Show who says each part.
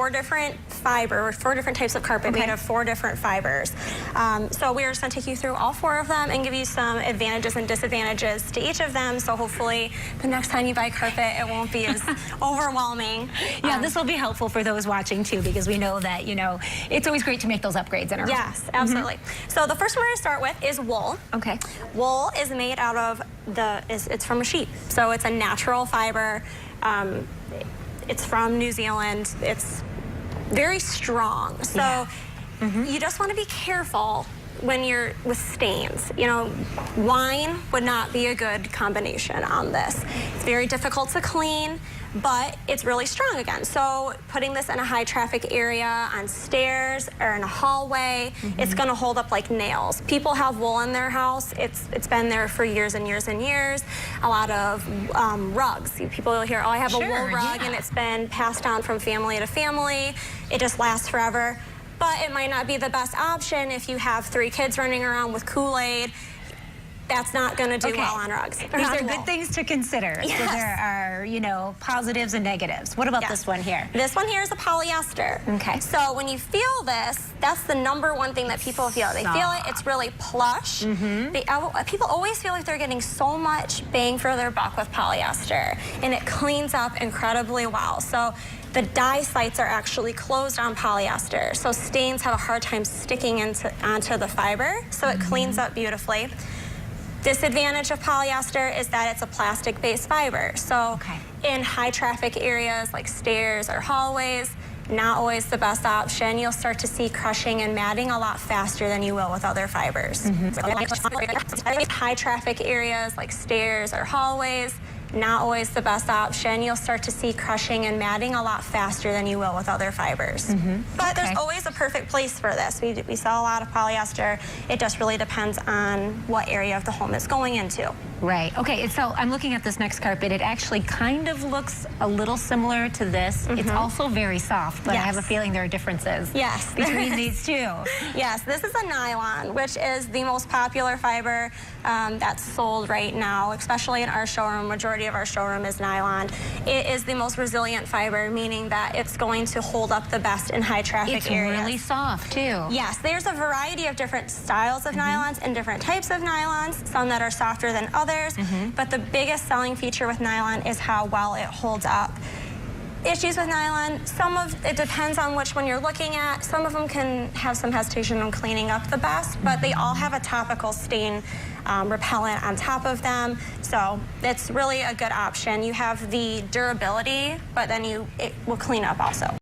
Speaker 1: 4 different types of carpet made of 4 different fibers. So we're just going to take you through all 4 of them and give you some advantages and disadvantages to each of them. So hopefully the next time you buy carpet, it won't be as overwhelming.
Speaker 2: Yeah, this will be helpful for those watching too, because we know that, you know, it's always great to make those upgrades in our home.
Speaker 1: Yes, absolutely. So the first one we're going to start with is wool.
Speaker 2: Okay.
Speaker 1: Wool is made out of it's from a sheep. So it's a natural fiber. It's from New Zealand. It's very strong. So you just want to be careful when you're with stains. You know, wine would not be a good combination on this. It's very difficult to clean, but it's really strong again. So putting this in a high traffic area, on stairs or in a hallway, it's going to hold up like nails. People have wool in their house. It's been there for years and years and years. A lot of rugs. People will hear, oh, I have a wool rug, and it's been passed down from family to family. It just lasts forever. But it might not be the best option if you have 3 kids running around with Kool-Aid. That's not going to do well on rugs.
Speaker 2: These are good things to consider.
Speaker 1: Yes.
Speaker 2: So there are, you know, positives and negatives. What about this one here?
Speaker 1: This one here is a polyester.
Speaker 2: Okay.
Speaker 1: So when you feel this, that's the #1 thing that people feel. They feel it. It's really plush. People always feel like they're getting so much bang for their buck with polyester, and it cleans up incredibly well. So the dye sites are actually closed on polyester, so stains have a hard time sticking onto the fiber, so it cleans up beautifully. Disadvantage of polyester is that it's a plastic-based fiber. So in high traffic areas like stairs or hallways, not always the best option. You'll start to see crushing and matting a lot faster than you will with other fibers. High traffic areas like stairs or hallways, not always the best option. You'll start to see crushing and matting a lot faster than you will with other fibers. But there's always a perfect place for this. We sell a lot of polyester. It just really depends on what area of the home it's going into.
Speaker 2: Right. Okay, so I'm looking at this next carpet. It actually kind of looks a little similar to this. It's also very soft, but I have a feeling there are differences between these two.
Speaker 1: Yes, this is a nylon, which is the most popular fiber that's sold right now, especially in our showroom. Majority of our showroom is nylon. It is the most resilient fiber, meaning that it's going to hold up the best in high traffic areas.
Speaker 2: It's really soft too.
Speaker 1: Yes, there's a variety of different styles of nylons and different types of nylons, some that are softer than others, but the biggest selling feature with nylon is how well it holds up. Issues with nylon, it depends on which one you're looking at. Some of them can have some hesitation on cleaning up the best, but they all have a topical stain repellent on top of them, so it's really a good option. You have the durability, but then it will clean up also.